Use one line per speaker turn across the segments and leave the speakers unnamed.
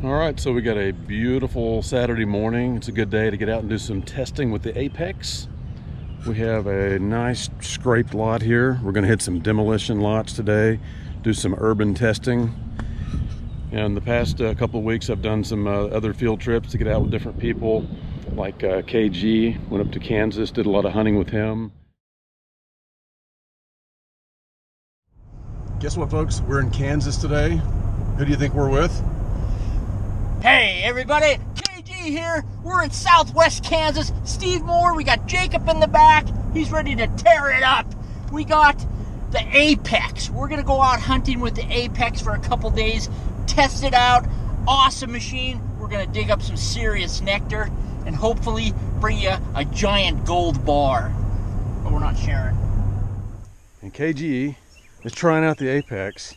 All right, so we got a beautiful Saturday morning. It's a good day to get out and do some testing with the Apex. We have a nice scraped lot here. We're going to hit some demolition lots today, do some urban testing. And the past couple of weeks I've done some other field trips to get out with different people, like KG, went up to Kansas, did a lot of hunting with him. Guess what, folks? We're in Kansas today. Who do you think we're with?
Hey everybody, KG here. We're in southwest Kansas. Steve Moore, we got Jacob in the back. He's ready to tear it up. We got the Apex. We're gonna go out hunting with the Apex for a couple days, test it out. Awesome machine. We're gonna dig up some serious nectar and hopefully bring you a giant gold bar. But we're not sharing.
And KG is trying out the Apex.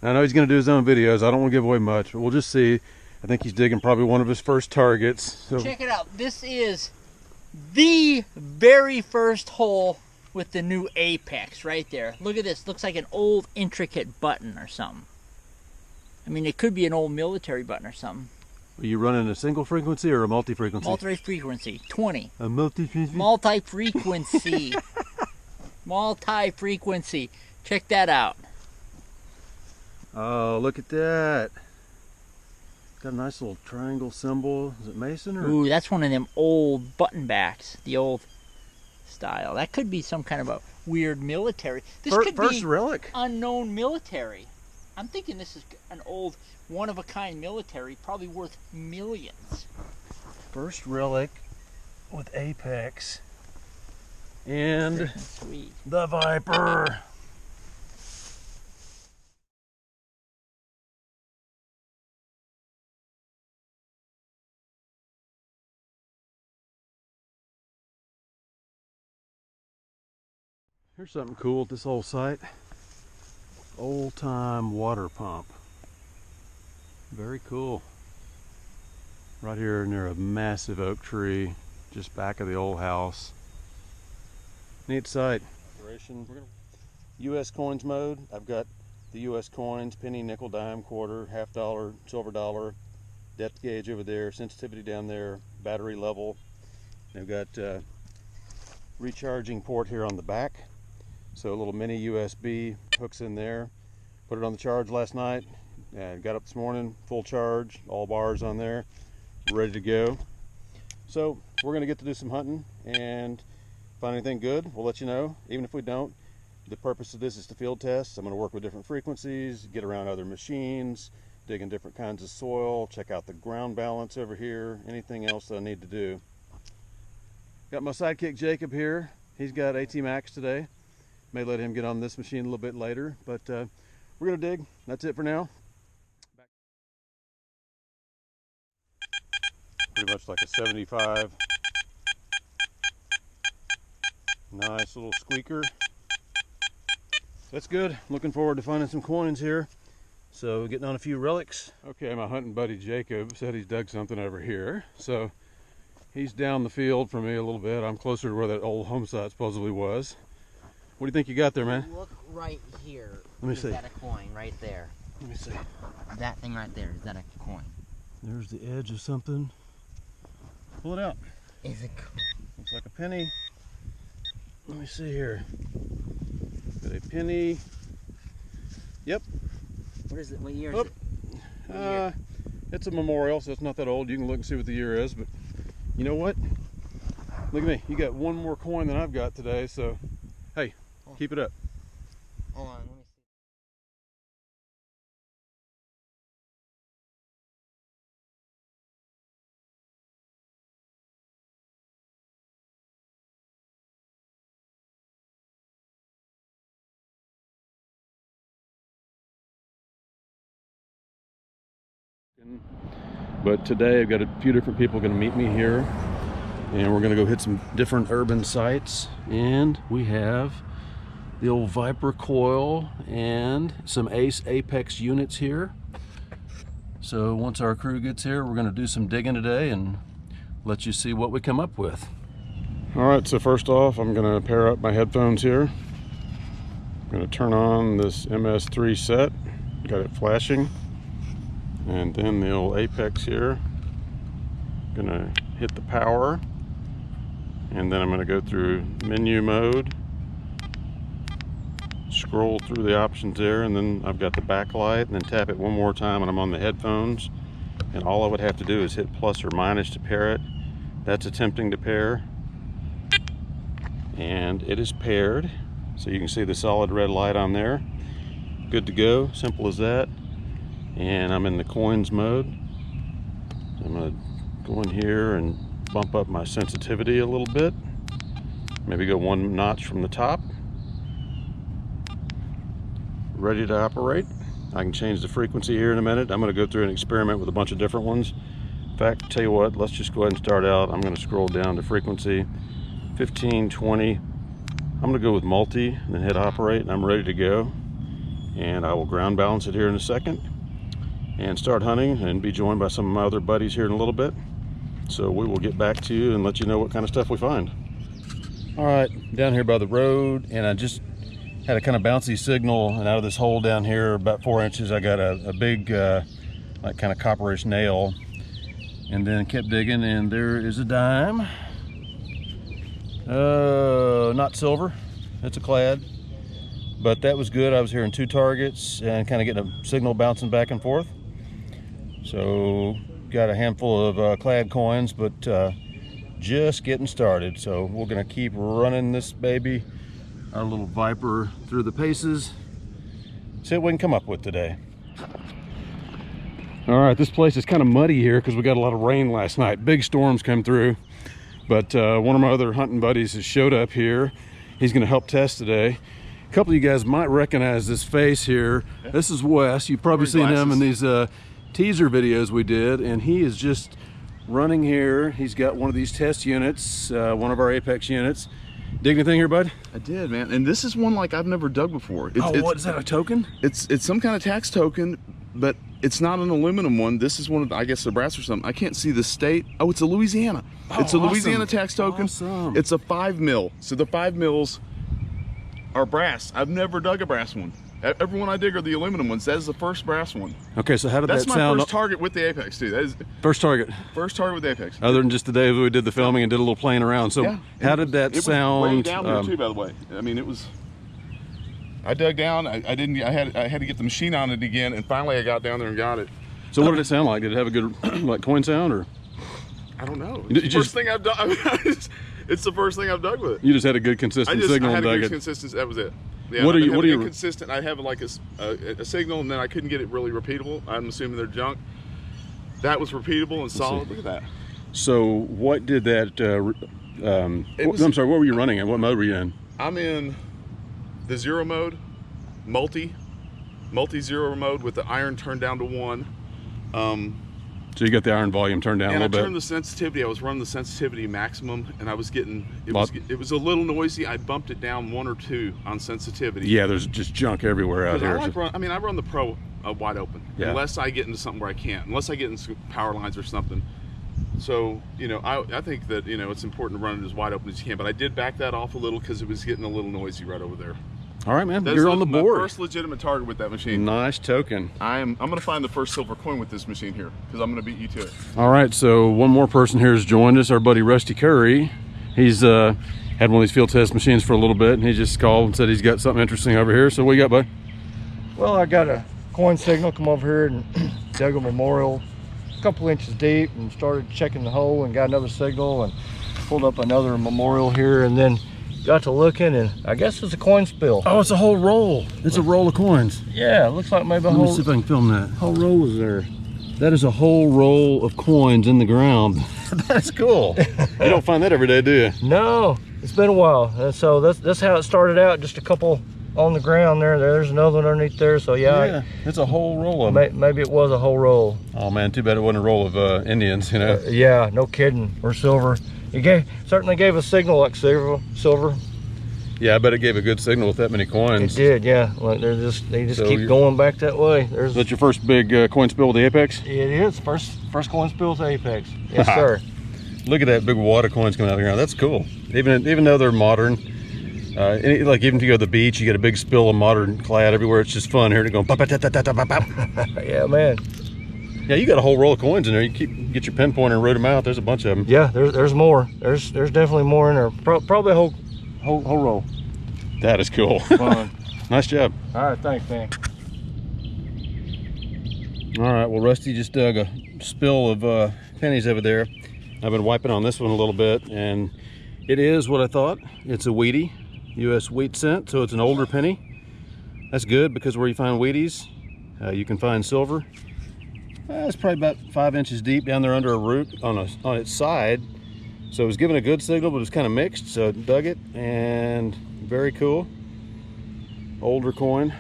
And I know he's gonna do his own videos. I don't want to give away much, but we'll just see. I think he's digging probably one of his first targets. So
check it out. This is the very first hole with the new Apex right there. Look at this. Looks like an old intricate button or something. I mean, it could be an old military button or something.
Are you running a single frequency or a multi-frequency?
Multi-frequency. 20.
A multi-frequency?
Multi-frequency. Multi-frequency. Check that out.
Oh, look at that. Got a nice little triangle symbol. Is it Mason? Or?
Ooh, that's one of them old button backs. The old style. That could be some kind of a weird military. This could
first
be
relic.
Unknown military. I'm thinking this is an old one-of-a-kind military, probably worth millions.
First relic with Apex. And
sweet.
The Viper. Here's something cool at this old site. Old time water pump. Very cool. Right here near a massive oak tree, just back of the old house. Neat site. Operation. US coins mode. I've got the US coins, penny, nickel, dime, quarter, half dollar, silver dollar, depth gauge over there, sensitivity down there, battery level. I've got recharging port here on the back. So a little mini USB hooks in there. Put it on the charge last night and got up this morning, full charge, all bars on there, ready to go. So we're gonna get to do some hunting and find anything good, we'll let you know. Even if we don't, the purpose of this is to field test. I'm gonna work with different frequencies, get around other machines, dig in different kinds of soil, check out the ground balance over here, anything else that I need to do. Got my sidekick Jacob here. He's got AT Max today. May let him get on this machine a little bit later, but we're gonna dig. That's it for now. Pretty much like a 75. Nice little squeaker. That's good. Looking forward to finding some coins here. So getting on a few relics. Okay, my hunting buddy Jacob said he's dug something over here. So he's down the field from me a little bit. I'm closer to where that old home site supposedly was. What do you think you got there, man?
Look right here.
Let me see.
Is that a coin right there?
Let me see.
That thing right there, is that a coin?
There's the edge of something. Pull it out.
Is it coin?
Looks like a penny. Let me see here. Got a penny. Yep.
What is it? What year is it? What year?
It's a memorial, so it's not that old. You can look and see what the year is, but you know what? Look at me. You got one more coin than I've got today, so hey, keep it up.
Hold on, let me see.
But today I've got a few different people going to meet me here, and we're going to go hit some different urban sites. And we have the old Viper coil and some ACE Apex units here. So once our crew gets here, we're going to do some digging today and let you see what we come up with. All right, so first off, I'm going to pair up my headphones here. I'm going to turn on this MS3 set. Got it flashing. And then the old Apex here. Gonna hit the power. And then I'm gonna go through menu mode. Scroll through the options there, and then I've got the backlight, and then tap it one more time and I'm on the headphones. And all I would have to do is hit plus or minus to pair it. That's attempting to pair. And it is paired. So you can see the solid red light on there. Good to go, simple as that. And I'm in the coins mode. I'm gonna go in here and bump up my sensitivity a little bit. Maybe go one notch from the top. Ready to operate. I can change the frequency here in a minute. I'm gonna go through and experiment with a bunch of different ones. In fact, tell you what, let's just go ahead and start out. I'm gonna scroll down to frequency 15, 20. I'm gonna go with multi and then hit operate, and I'm ready to go. And I will ground balance it here in a second and start hunting and be joined by some of my other buddies here in a little bit. So we will get back to you and let you know what kind of stuff we find. All right, down here by the road, and I just had a kind of bouncy signal, and out of this hole down here about 4 inches I got a big like kind of copperish nail, and then kept digging, and there is a dime. Not silver, it's a clad, but that was good. I was hearing 2 targets and kind of getting a signal bouncing back and forth. So got a handful of clad coins, but just getting started. So we're gonna keep running this baby, our little Viper, through the paces, see what we can come up with today. All right, this place is kind of muddy here because we got a lot of rain last night. Big storms come through, but one of my other hunting buddies has showed up here. He's gonna help test today. A couple of you guys might recognize this face here. This is Wes. You've probably seen him in these teaser videos we did, and he is just running here. He's got one of these test units, one of our Apex units. Dig anything here, bud?
I did, man. And this is one like I've never dug before.
What is that, a token?
It's some kind of tax token, but it's not an aluminum one. This is one of, I guess, Nebraska or something. I can't see the state. Oh, it's a Louisiana. It's a Louisiana tax token.
Awesome.
It's a 5 mil. So the 5 mils are brass. I've never dug a brass one. Every one I dig are the aluminum ones. That is the first brass one.
Okay, so how did that sound?
That's my first target with the Apex, too. That is
first target.
First target with the Apex.
Other than just the day we did the filming and did a little playing around. So
yeah.
How did that sound?
It was way down here too, by the way. I mean, it was. I dug down. I had to get the machine on it again, and finally I got down there and got it.
So what did it sound like? Did it have a good like coin sound, or?
I don't know. It's the first thing I've done. It's the first thing I've dug with it.
You just had a good consistent signal.
I had
and
a
dug
good
it.
consistency. That was it. Yeah,
what are you
consistent? I have like a signal, and then I couldn't get it really repeatable. I'm assuming they're junk. That was repeatable and solid. Look at that.
So what did that? I'm sorry. What were you running in? What mode were you in?
I'm in the 0 mode, multi 0 mode with the iron turned down to 1.
So you got the iron volume turned down a little bit.
And I turned the sensitivity. I was running the sensitivity maximum, and I was getting it was a little noisy. I bumped it down 1 or 2 on sensitivity.
Yeah, there's just junk everywhere out here.
I run the Pro wide open,
yeah.
Unless I get into something where I can't, unless I get into power lines or something. So I think that it's important to run it as wide open as you can. But I did back that off a little because it was getting a little noisy right over there.
All right, man. You're on the board.
My first legitimate target with that machine.
Nice token.
I'm going to find the first silver coin with this machine here because I'm going to beat you to it.
All right, so one more person here has joined us, our buddy Rusty Curry. He's had one of these field test machines for a little bit, and he just called and said he's got something interesting over here. So what you got, bud?
Well, I got a coin signal, come over here and dug a memorial a couple inches deep and started checking the hole and got another signal and pulled up another memorial here, and then got to looking, and I guess it's a coin spill.
Oh, it's a whole roll. It's a roll of coins.
Yeah, it looks like maybe a whole...
Let me see if I can film that. Whole roll is there. That is a whole roll of coins in the ground. That's cool. You don't find that every day, do you?
No, it's been a while. And so that's how it started out, just a couple on the ground there. There's another one underneath there, so yeah.
It's a whole roll of them.
Maybe it was a whole roll.
Oh man, too bad it wasn't a roll of Indians,
Yeah, no kidding, or silver. It certainly gave a signal like silver.
Yeah, I bet it gave a good signal with that many coins.
It did, yeah. Like they just keep going back that way.
That's your first big coin spill with the Apex?
It is first coin spill with the Apex. Yes, sir.
Look at that big wad of coins coming out of the ground. That's cool. Even though they're modern, like even if you go to the beach, you get a big spill of modern clad everywhere. It's just fun here to go. Bop, bop, bop, bop, bop, bop.
Yeah, man.
Yeah, you got a whole roll of coins in there. You get your pinpointer and root them out. There's a bunch of them.
Yeah, there's more. There's definitely more in there. Probably a whole roll.
That is cool.
Fun.
Nice job.
All right, thanks, man.
All right, well, Rusty just dug a spill of pennies over there. I've been wiping on this one a little bit, and it is what I thought. It's a Wheatie, U.S. wheat cent, so it's an older penny. That's good, because where you find Wheaties, you can find silver. It's probably about 5 inches deep down there under a root on its side. So it was giving a good signal, but it was kind of mixed, so I dug it, and very cool. Older coin.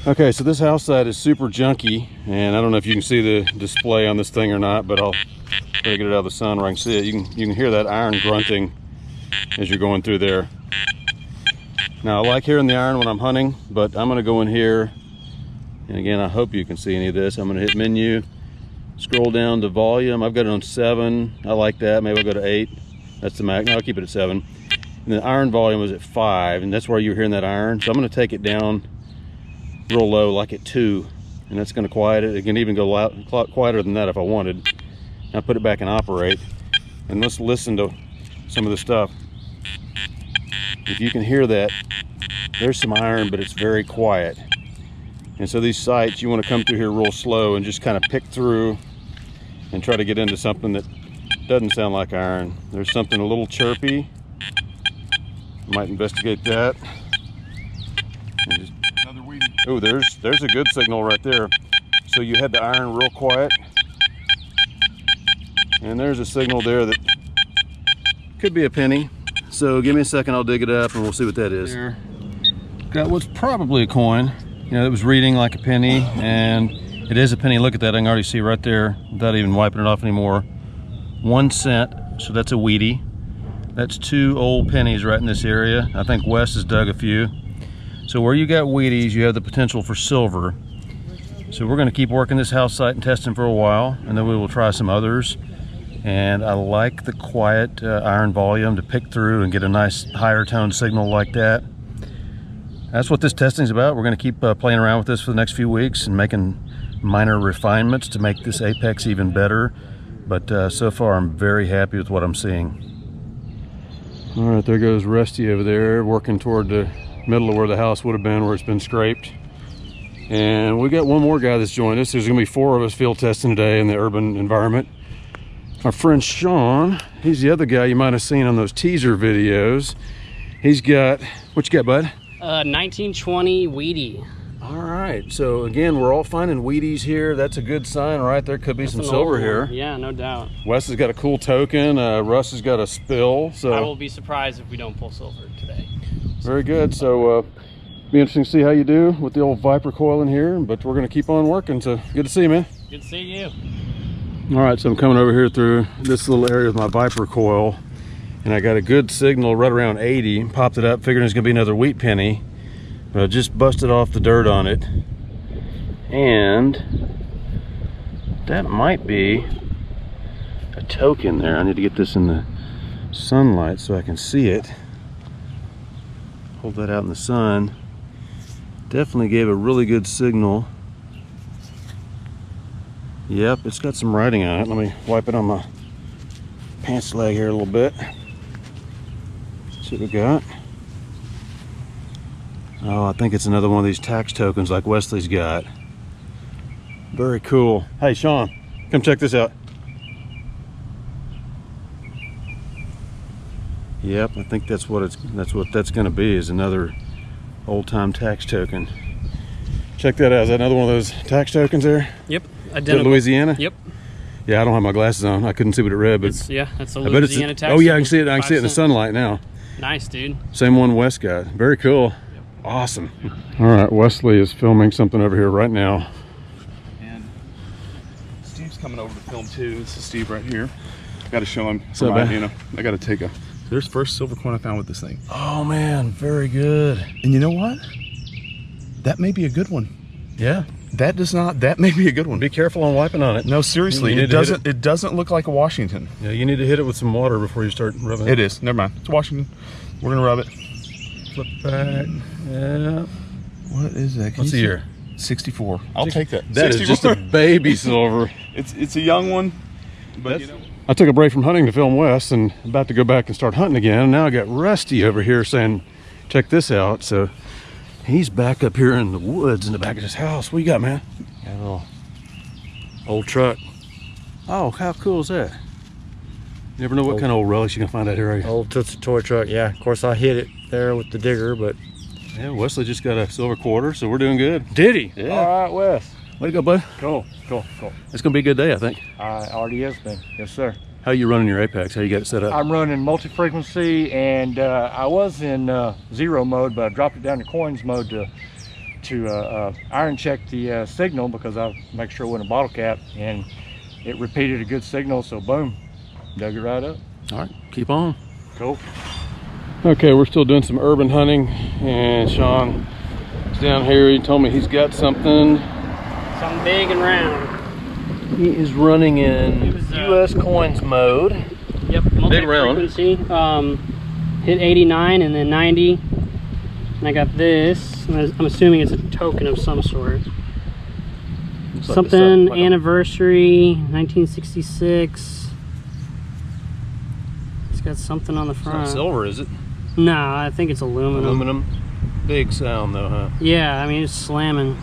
Okay, so this house side is super junky, and I don't know if you can see the display on this thing or not, but I'll try to get it out of the sun where I can see it. You can hear that iron grunting as you're going through there. Now, I like hearing the iron when I'm hunting, but I'm gonna go in here, and again, I hope you can see any of this. I'm gonna hit menu, scroll down to volume. I've got it on 7. I like that. Maybe I'll go to 8. That's the max. No, I'll keep it at 7. And the iron volume is at 5, and that's where you're hearing that iron. So I'm gonna take it down real low, like at 2, and that's going to quiet it. It can even go loud, quieter than that if I wanted. Now put it back in operate, and let's listen to some of the stuff. If you can hear that, there's some iron, but it's very quiet. And so these sights, you want to come through here real slow and just kind of pick through and try to get into something that doesn't sound like iron. There's something a little chirpy. Might investigate that. Oh, there's a good signal right there. So you had the iron real quiet, and there's a signal there that could be a penny. So give me a second, I'll dig it up and we'll see what that is. There. Got what's probably a coin. You know, it was reading like a penny, and it is a penny. Look at that, I can already see right there without even wiping it off anymore. 1 cent, so that's a Wheatie. That's 2 old pennies right in this area. I think Wes has dug a few. So where you got Wheaties, you have the potential for silver. So we're gonna keep working this house site and testing for a while, and then we will try some others. And I like the quiet iron volume to pick through and get a nice higher tone signal like that. That's what this testing is about. We're gonna keep playing around with this for the next few weeks and making minor refinements to make this Apex even better. But so far I'm very happy with what I'm seeing. All right, there goes Rusty over there working toward the middle of where the house would have been, where it's been scraped. And we got one more guy that's joined us. There's gonna be 4 of us field testing today in the urban environment. Our friend Shawn, he's the other guy you might have seen on those teaser videos. He's got, what you got, bud?
1920 Wheatie.
All right, so again, we're all finding Wheaties here. That's a good sign, right? There could be some silver here.
Yeah, no doubt.
Wes has got a cool token. Russ has got a spill. So
I will be surprised if we don't pull silver today.
Very good. So be interesting to see how you do with the old Viper coil in here, but we're going to keep on working. So good to see you, man.
Good to see you.
All right, so I'm coming over here through this little area with my Viper coil, and I got a good signal right around 80. Popped it up, figuring it's going to be another wheat penny, but I just busted off the dirt on it, and that might be a token there. I need to get this in the sunlight so I can see it. Hold that out in the sun. Definitely gave a really good signal. Yep, it's got some writing on it. Let me wipe it on my pants leg here a little bit. See what we got. Oh, I think it's another one of these tax tokens like Wesley's got. Very cool. Hey, Shawn, come check this out. Yep, I think that's what that's going to be, is another old-time tax token. Check that out. Is that another one of those tax tokens there?
Yep, identical.
Louisiana?
Yep.
Yeah, I don't have my glasses on. I couldn't see what it read, but
that's a
I bet
Louisiana tax.
Oh yeah, I can see it. I can
5
see it in the
cent.
sunlight now.
Nice, dude.
Same one Wes got. Very cool. Yep. Awesome. All right, Wesley is filming something over here right now.
And Steve's coming over to film too. This is Steve right here. Got to show him.
So
I got to take a. There's the first silver coin I found with this thing.
Oh man, very good.
And you know what? That may be a good one.
Yeah.
That may be a good one.
Be careful on wiping on it.
No, seriously, it doesn't look like a Washington.
Yeah, you need to hit it with some water before you start rubbing it.
It is. Never mind. It's Washington. We're gonna rub it.
Flip back. Yeah.
What is that?
What's the year?
64. I'll take that.
That is just a baby silver.
It's a young one, but you know.
I took a break from hunting to film Wes and about to go back and start hunting again. And now I got Rusty over here saying, check this out. So he's back up here in the woods in the back of his house. What you got, man?
Got a little old truck.
Oh, how cool is that? You never know what kind of old relics you can find out here, are you?
Old Tootsie toy truck, yeah. Of course, I hit it there with the digger, but...
Yeah, Wesley just got a silver quarter, so we're doing good.
Did he?
Yeah.
All right, Wes.
Way to go, bud.
Cool.
It's going to be a good day, I think.
Already has been. Yes, sir.
How are you running your Apex? How you got it set up?
I'm running multi-frequency, and I was in zero mode, but I dropped it down to coins mode to iron check the signal because I make sure it wasn't a bottle cap, and it repeated a good signal, so boom, dug it right up.
All right, keep on.
Cool.
Okay, we're still doing some urban hunting, and Shawn is down here. He told me he's got something.
Something big and round.
He is running in US coins mode.
Yep,
Big round.
multi-frequency. Hit 89 and then 90. And I got this. And I'm assuming it's a token of some sort. Something
like
anniversary 1966. It's got something on the
It's
front.
not silver, is it?
No, I think it's aluminum.
Aluminum. Big sound though, huh?
Yeah, I mean it's slamming.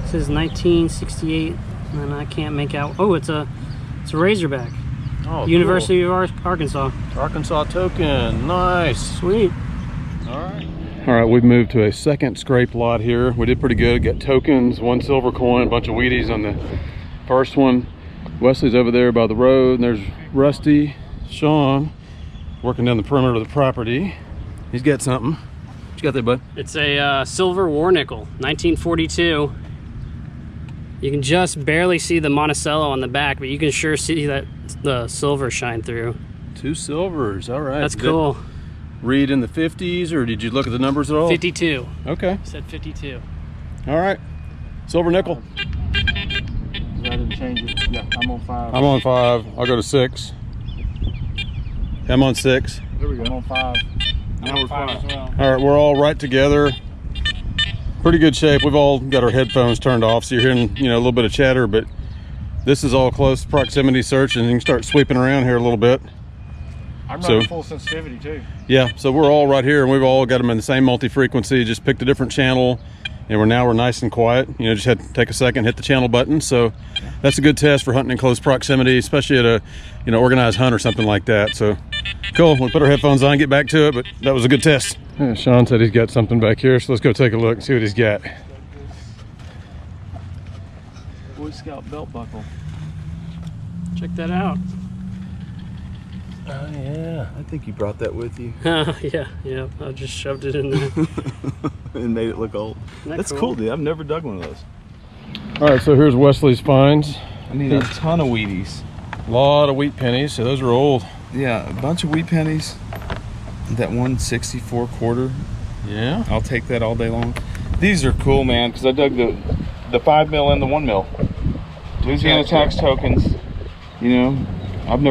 It says 1968, and I can't make out. Oh, it's a Razorback.
Oh,
University of Arkansas.
cool. Arkansas token. Nice.
Sweet.
All right, we've moved to a second scrape lot here. We did pretty good. Got tokens, 1 silver coin, a bunch of Wheaties on the first one. Wesley's over there by the road, and there's Rusty, Shawn, working down the perimeter of the property. He's got something. What you got there, bud?
It's a silver war nickel, 1942. You can just barely see the Monticello on the back, but you can sure see that the silver shine through.
2 silvers. All right.
That's
Did that
cool.
read in the 50s, or did you look at the numbers at all?
52.
Okay.
Said 52.
All right. Silver nickel.
I didn't change it. Yeah, I'm on 5.
I'm on 5. I'll go to 6. I'm on 6.
There we go. I'm on 5.
I'm on 5 as well.
All right, we're all right together. Pretty good shape. We've all got our headphones turned off, so you're hearing, a little bit of chatter, but this is all close proximity search, and you can start sweeping around here a little bit.
I'm running full sensitivity too.
Yeah, so we're all right here, and we've all got them in the same multi-frequency. Just picked a different channel, and we're nice and quiet. Just had to take a second, hit the channel button. So that's a good test for hunting in close proximity, especially at a organized hunt or something like that. So cool. We put our headphones on, get back to it, but that was a good test. Yeah, Shawn said he's got something back here, so let's go take a look and see what he's got.
Boy Scout belt buckle.
Check that out.
Oh yeah, I think you brought that with you
Yeah. I just shoved it in there.
and made it look old.
Isn't that
That's cool, dude. I've never dug one of those.
All right, so here's Wesley's finds.
I mean, a ton of Wheaties.
A lot of wheat pennies, so those are old.
Yeah, a bunch of wheat pennies. That 164 quarter.
Yeah.
I'll take that all day long. These are cool, man, because I dug the 5 mil and the 1 mil. Louisiana tax tokens. I've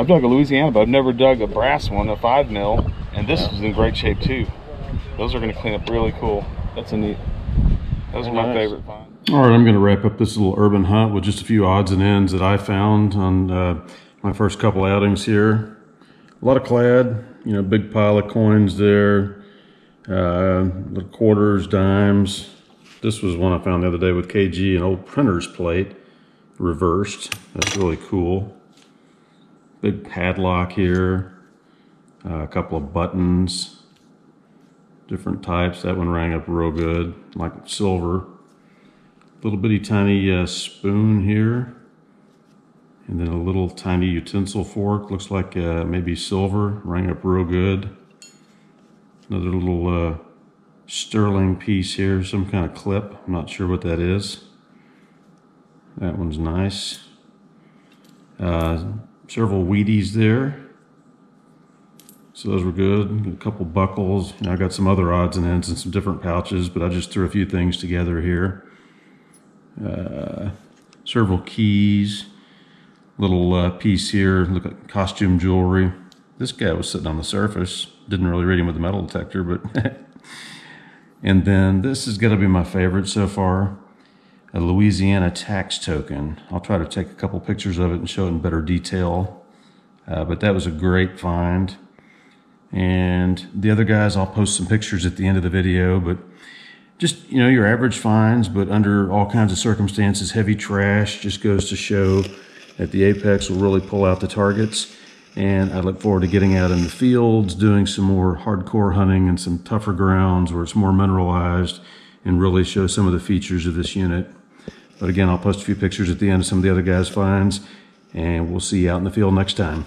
dug a Louisiana, but I've never dug a brass one, a 5 mil, and this is in great shape too. Those are going to clean up really cool. That's a neat. Those are my favorite finds.
All right, I'm going to wrap up this little urban hunt with just a few odds and ends that I found on my first couple outings here. A lot of clad, big pile of coins there, little quarters, dimes. This was one I found the other day with KG, an old printer's plate, reversed. That's really cool. Big padlock here, a couple of buttons, different types. That one rang up real good, like silver. Little bitty tiny spoon here, and then a little tiny utensil fork. Looks like maybe silver, rang up real good. Another little sterling piece here, some kind of clip. I'm not sure what that is. That one's nice. Several Wheaties there. So those were good. A couple buckles. I got some other odds and ends in some different pouches, but I just threw a few things together here. Several keys. Little piece here. Look at costume jewelry. This guy was sitting on the surface. Didn't really read him with the metal detector, but And then this is going to be my favorite so far, a Louisiana tax token. I'll try to take a couple pictures of it and show it in better detail. But that was a great find. And the other guys, I'll post some pictures at the end of the video, but just, you know, your average finds, but under all kinds of circumstances, heavy trash just goes to show that the Apex will really pull out the targets. And I look forward to getting out in the fields, doing some more hardcore hunting and some tougher grounds where it's more mineralized and really show some of the features of this unit. But again, I'll post a few pictures at the end of some of the other guys' finds, and we'll see you out in the field next time.